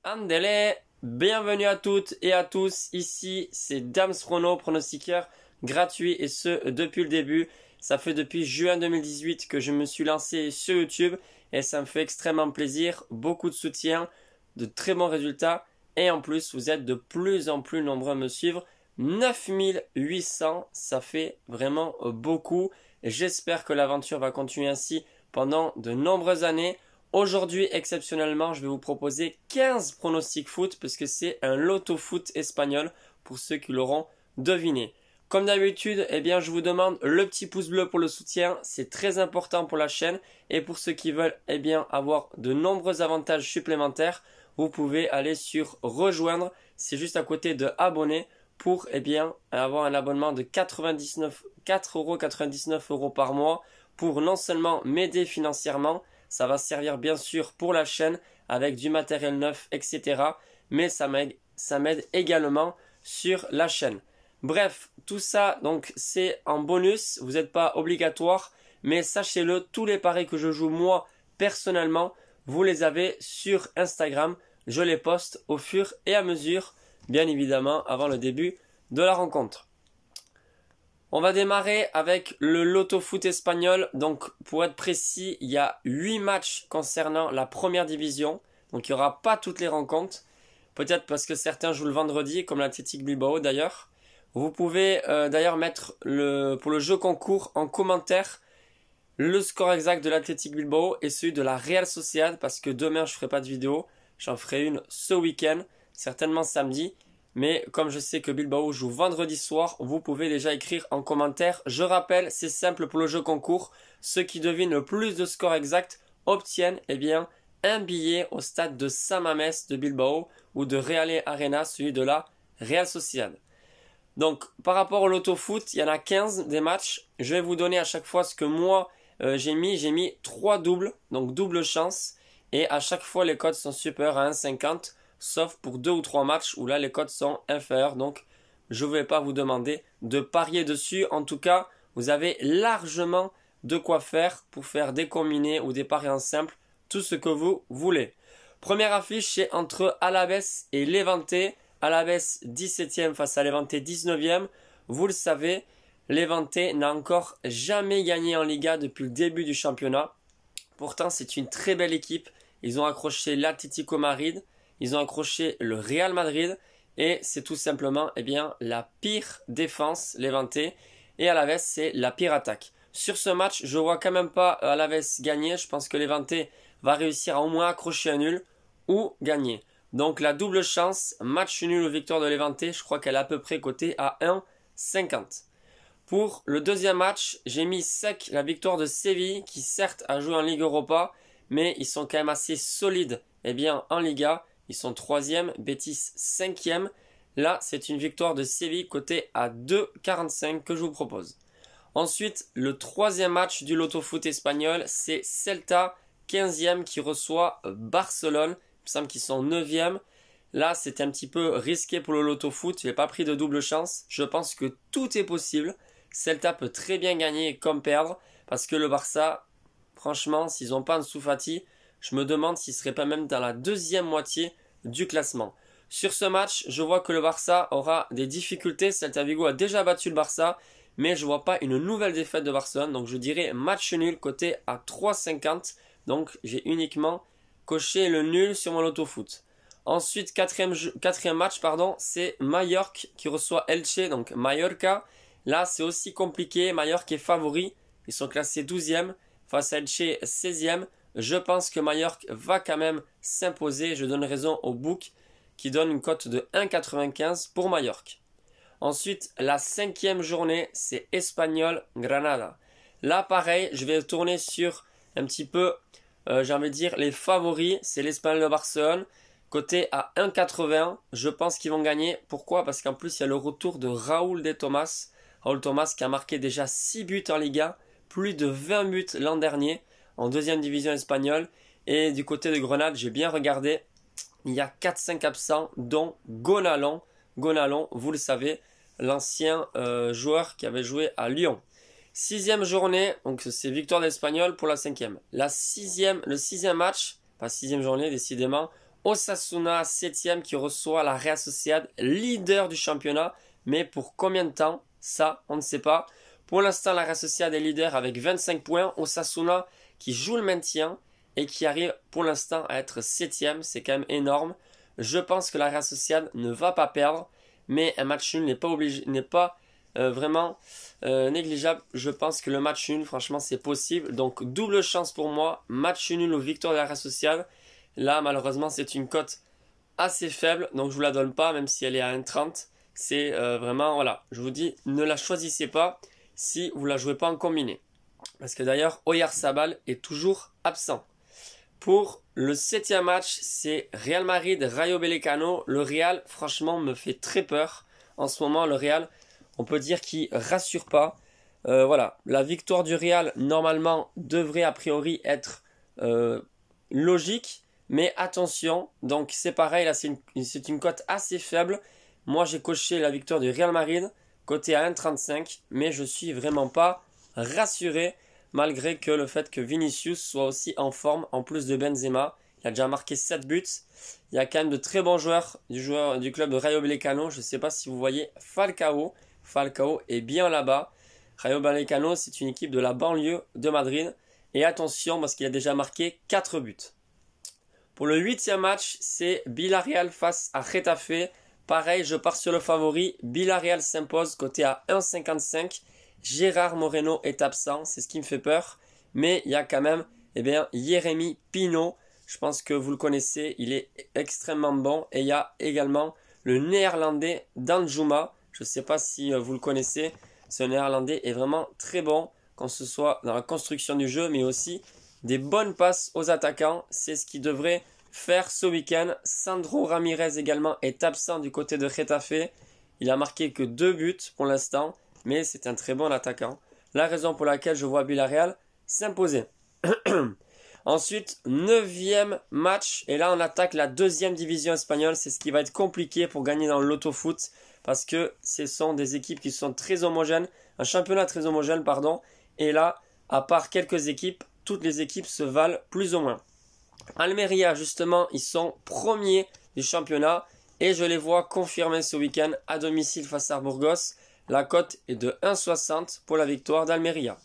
Andele, bienvenue à toutes et à tous, ici c'est Dams Prono, pronostiqueur gratuit et ce depuis le début. Ça fait depuis juin 2018 que je me suis lancé sur YouTube et ça me fait extrêmement plaisir, beaucoup de soutien, de très bons résultats et en plus vous êtes de plus en plus nombreux à me suivre. 9800, ça fait vraiment beaucoup. J'espère que l'aventure va continuer ainsi pendant de nombreuses années. Aujourd'hui, exceptionnellement, je vais vous proposer 15 pronostics foot parce que c'est un loto foot espagnol pour ceux qui l'auront deviné. Comme d'habitude, je vous demande le petit pouce bleu pour le soutien. C'est très important pour la chaîne et pour ceux qui veulent, avoir de nombreux avantages supplémentaires, vous pouvez aller sur rejoindre. C'est juste à côté de abonner pour, avoir un abonnement de 4,99 € par mois pour non seulement m'aider financièrement, ça va servir bien sûr pour la chaîne avec du matériel neuf, etc. Mais ça m'aide également sur la chaîne. Bref, tout ça donc c'est en bonus, vous n'êtes pas obligatoire, mais sachez-le, tous les paris que je joue moi personnellement, vous les avez sur Instagram. Je les poste au fur et à mesure, bien évidemment avant le début de la rencontre. On va démarrer avec le loto foot espagnol. Donc pour être précis, il y a 8 matchs concernant la première division. Donc il n'y aura pas toutes les rencontres. Peut-être parce que certains jouent le vendredi, comme l'Athletic Bilbao d'ailleurs. Vous pouvez d'ailleurs mettre pour le jeu concours en commentaire le score exact de l'Athletic Bilbao et celui de la Real Sociedad. Parce que demain je ne ferai pas de vidéo. J'en ferai une ce week-end, certainement samedi. Mais comme je sais que Bilbao joue vendredi soir, vous pouvez déjà écrire en commentaire. Je rappelle, c'est simple pour le jeu concours. Ceux qui devinent le plus de scores exacts obtiennent un billet au stade de San Mamés de Bilbao ou de Real Arena, celui de la Real Sociedad. Donc par rapport au loto foot, il y en a 15 des matchs. Je vais vous donner à chaque fois ce que moi j'ai mis. J'ai mis 3 doubles, donc double chance. Et à chaque fois les cotes sont supérieures à 1,50. Sauf pour 2 ou 3 matchs où là les cotes sont inférieures. Donc je ne vais pas vous demander de parier dessus. En tout cas, vous avez largement de quoi faire pour faire des combinés ou des paris en simple. Tout ce que vous voulez. Première affiche, c'est entre Alaves et Levante. Alaves 17e face à Levante 19e. Vous le savez, Levante n'a encore jamais gagné en Liga depuis le début du championnat. Pourtant, c'est une très belle équipe. Ils ont accroché l'Atlético Madrid. Ils ont accroché le Real Madrid et c'est tout simplement la pire défense Levante et Alaves c'est la pire attaque. Sur ce match, je vois quand même pas Alaves gagner. Je pense que Levante va réussir à au moins accrocher un nul ou gagner. Donc la double chance, match nul ou victoire de Levante, je crois qu'elle est à peu près cotée à 1,50. Pour le deuxième match, j'ai mis sec la victoire de Séville qui certes a joué en Ligue Europa, mais ils sont quand même assez solides en Liga. Ils sont 3e, Betis 5e. Là, c'est une victoire de Séville cotée à 2,45 que je vous propose. Ensuite, le troisième match du loto foot espagnol, c'est Celta 15e qui reçoit Barcelone. Il me semble qu'ils sont 9e. Là, c'est un petit peu risqué pour le loto foot. Je n'ai pas pris de double chance. Je pense que tout est possible. Celta peut très bien gagner comme perdre. Parce que le Barça, franchement, s'ils n'ont pas Ansu Fati, je me demande s'il ne serait pas même dans la deuxième moitié du classement. Sur ce match, je vois que le Barça aura des difficultés. Celta Vigo a déjà battu le Barça, mais je ne vois pas une nouvelle défaite de Barcelone. Donc je dirais match nul coté à 3,50. Donc j'ai uniquement coché le nul sur mon loto foot. Ensuite, quatrième match, c'est Mallorca qui reçoit Elche, donc Mallorca. Là, c'est aussi compliqué. Mallorca est favori. Ils sont classés 12e face à Elche 16e. Je pense que Mallorca va quand même s'imposer. Je donne raison au book qui donne une cote de 1,95 pour Mallorca. Ensuite, la 5e journée, c'est Espanyol-Granada. Là, pareil, je vais tourner sur un petit peu, les favoris. C'est l'Espanyol de Barcelone, coté à 1,80. Je pense qu'ils vont gagner. Pourquoi? Parce qu'en plus, il y a le retour de Raúl de Tomás. Raúl Tomás qui a marqué déjà 6 buts en Liga, plus de 20 buts l'an dernier en deuxième division espagnole. Et du côté de Grenade, j'ai bien regardé, il y a 4-5 absents, dont Gonalons. Gonalons, vous le savez, l'ancien joueur qui avait joué à Lyon. 6e journée, donc c'est victoire d'Espagnol pour la 5e. Le 6e match, pas 6e journée décidément, Osasuna 7e qui reçoit la Real Sociedad, leader du championnat. Mais pour combien de temps? Ça, on ne sait pas. Pour l'instant, la Real Sociedad est leader avec 25 points. Osasuna qui joue le maintien et qui arrive pour l'instant à être 7e. C'est quand même énorme. Je pense que la Real Sociedad ne va pas perdre. Mais un match nul n'est pas vraiment négligeable. Je pense que le match nul, franchement, c'est possible. Donc, double chance pour moi. Match nul ou victoire de la Real Sociedad. Là, malheureusement, c'est une cote assez faible. Donc, je ne vous la donne pas, même si elle est à 1,30. C'est vraiment, voilà. Je vous dis, ne la choisissez pas si vous ne la jouez pas en combiné. Parce que d'ailleurs, Oyarzabal est toujours absent. Pour le 7e match, c'est Real Madrid, Rayo Vallecano. Le Real, franchement, me fait très peur. En ce moment, le Real, on peut dire qu'il ne rassure pas. Voilà, la victoire du Real, normalement, devrait a priori être logique. Mais attention, donc c'est pareil, là c'est une cote assez faible. Moi j'ai coché la victoire du Real Madrid, coté à 1,35. Mais je suis vraiment pas rassuré. Malgré que le fait que Vinicius soit aussi en forme, en plus de Benzema. Il a déjà marqué 7 buts. Il y a quand même de très bons joueurs du club de Rayo Vallecano. Je ne sais pas si vous voyez Falcao. Falcao est bien là-bas. Rayo Vallecano, c'est une équipe de la banlieue de Madrid. Et attention, parce qu'il a déjà marqué 4 buts. Pour le 8e match, c'est Villarreal face à Getafe. Pareil, je pars sur le favori. Villarreal s'impose, coté à 1,55. Gérard Moreno est absent, c'est ce qui me fait peur. Mais il y a quand même Jérémy Pino. Je pense que vous le connaissez, il est extrêmement bon. Et il y a également le néerlandais Danjuma. Je ne sais pas si vous le connaissez. Ce néerlandais est vraiment très bon, quand ce soit dans la construction du jeu, mais aussi des bonnes passes aux attaquants. C'est ce qu'il devrait faire ce week-end. Sandro Ramirez également est absent du côté de Getafe. Il a marqué que 2 buts pour l'instant, mais c'est un très bon attaquant. La raison pour laquelle je vois Villarreal s'imposer. Ensuite, 9e match. Et là, on attaque la 2e division espagnole. C'est ce qui va être compliqué pour gagner dans le loto foot. Parce que ce sont des équipes qui sont très homogènes. Un championnat très homogène, pardon. Et là, à part quelques équipes, toutes les équipes se valent plus ou moins. Almeria, justement, ils sont premiers du championnat. Et je les vois confirmer ce week-end à domicile face à Burgos. La cote est de 1,60 pour la victoire d'Almeria.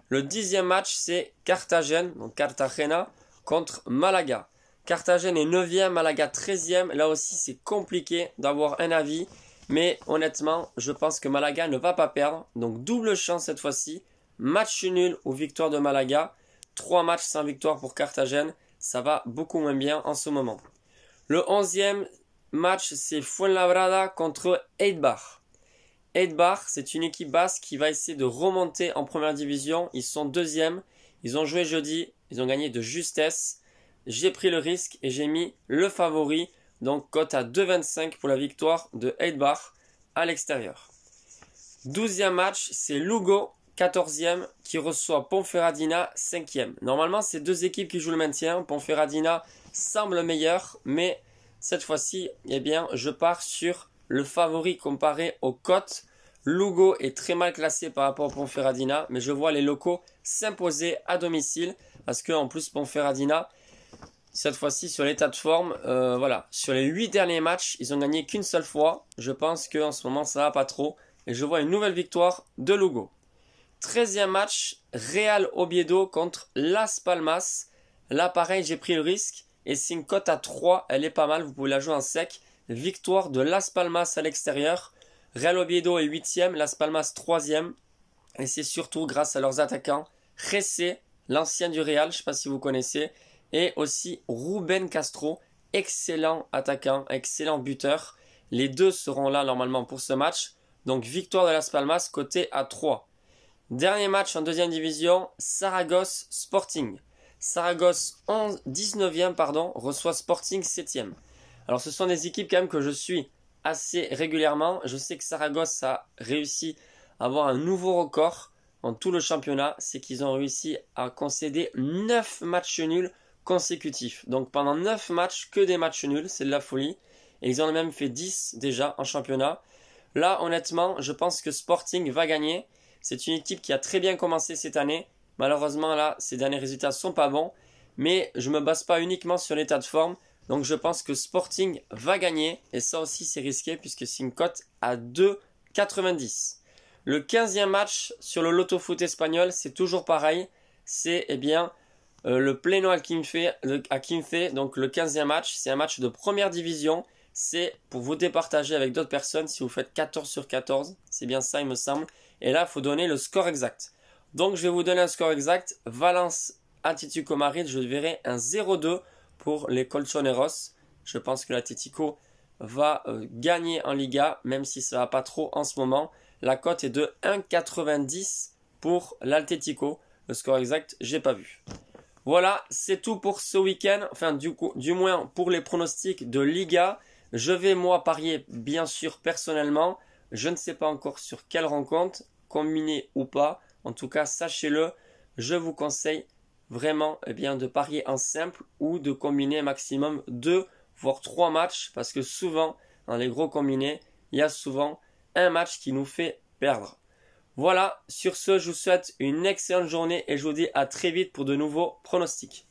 Le 10e match, c'est Cartagène, donc Cartagena, contre Malaga. Cartagène est 9e, Malaga 13e. Là aussi, c'est compliqué d'avoir un avis. Mais honnêtement, je pense que Malaga ne va pas perdre. Donc double chance cette fois-ci. Match nul ou victoire de Malaga. 3 matchs sans victoire pour Cartagène. Ça va beaucoup moins bien en ce moment. Le 11e match, c'est Fuenlabrada contre Eibar. Eibar, c'est une équipe basque qui va essayer de remonter en première division. Ils sont 2e. Ils ont joué jeudi. Ils ont gagné de justesse. J'ai pris le risque et j'ai mis le favori. Donc cote à 2,25 pour la victoire de Eibar à l'extérieur. 12e match, c'est Lugo, 14e, qui reçoit Ponferradina, 5e. Normalement, c'est deux équipes qui jouent le maintien. Ponferradina semble meilleur, mais cette fois-ci, je pars sur le favori comparé aux cotes. Lugo est très mal classé par rapport à Ponferradina, mais je vois les locaux s'imposer à domicile, parce qu'en plus Ponferradina, cette fois-ci sur l'état de forme, sur les 8 derniers matchs, ils ont gagné qu'une seule fois. Je pense qu'en ce moment ça va pas trop. Et je vois une nouvelle victoire de Lugo. 13e match, Real Oviedo contre Las Palmas. Là pareil, j'ai pris le risque. Et c'est une cote à 3, elle est pas mal, vous pouvez la jouer en sec. Victoire de Las Palmas à l'extérieur. Real Oviedo est 8e, Las Palmas 3e. Et c'est surtout grâce à leurs attaquants. Jesse, l'ancien du Real, je ne sais pas si vous connaissez. Et aussi Ruben Castro, excellent attaquant, excellent buteur. Les deux seront là normalement pour ce match. Donc victoire de Las Palmas, coté à 3. Dernier match en deuxième division, Saragosse Sporting. Saragosse 19e reçoit Sporting 7e. Alors ce sont des équipes quand même que je suis assez régulièrement. Je sais que Saragosse a réussi à avoir un nouveau record en tout le championnat. C'est qu'ils ont réussi à concéder 9 matchs nuls consécutifs. Donc pendant 9 matchs, que des matchs nuls, c'est de la folie. Et ils en ont même fait 10 déjà en championnat. Là, honnêtement, je pense que Sporting va gagner. C'est une équipe qui a très bien commencé cette année. Malheureusement, là, ses derniers résultats sont pas bons. Mais je ne me base pas uniquement sur l'état de forme. Donc je pense que Sporting va gagner. Et ça aussi c'est risqué puisque c'est une cote à 2,90. Le 15e match sur le Loto Foot espagnol, c'est toujours pareil. C'est le Pleno à Quince. Donc le 15e match, c'est un match de première division. C'est pour vous départager avec d'autres personnes si vous faites 14 sur 14. C'est bien ça il me semble. Et là il faut donner le score exact. Donc je vais vous donner un score exact. Valence Atlético Madrid, je verrai un 0-2 pour les Colchoneros. Je pense que l'Atlético va gagner en Liga, même si ça va pas trop en ce moment. La cote est de 1,90 pour l'Atlético. Le score exact, j'ai pas vu. Voilà, c'est tout pour ce week-end. Enfin, du moins pour les pronostics de Liga. Je vais moi parier, bien sûr, personnellement. Je ne sais pas encore sur quelle rencontre, combiner ou pas. En tout cas, sachez-le, je vous conseille vraiment de parier en simple ou de combiner maximum 2 voire 3 matchs parce que souvent dans les gros combinés il y a souvent un match qui nous fait perdre. Voilà, sur ce je vous souhaite une excellente journée et je vous dis à très vite pour de nouveaux pronostics.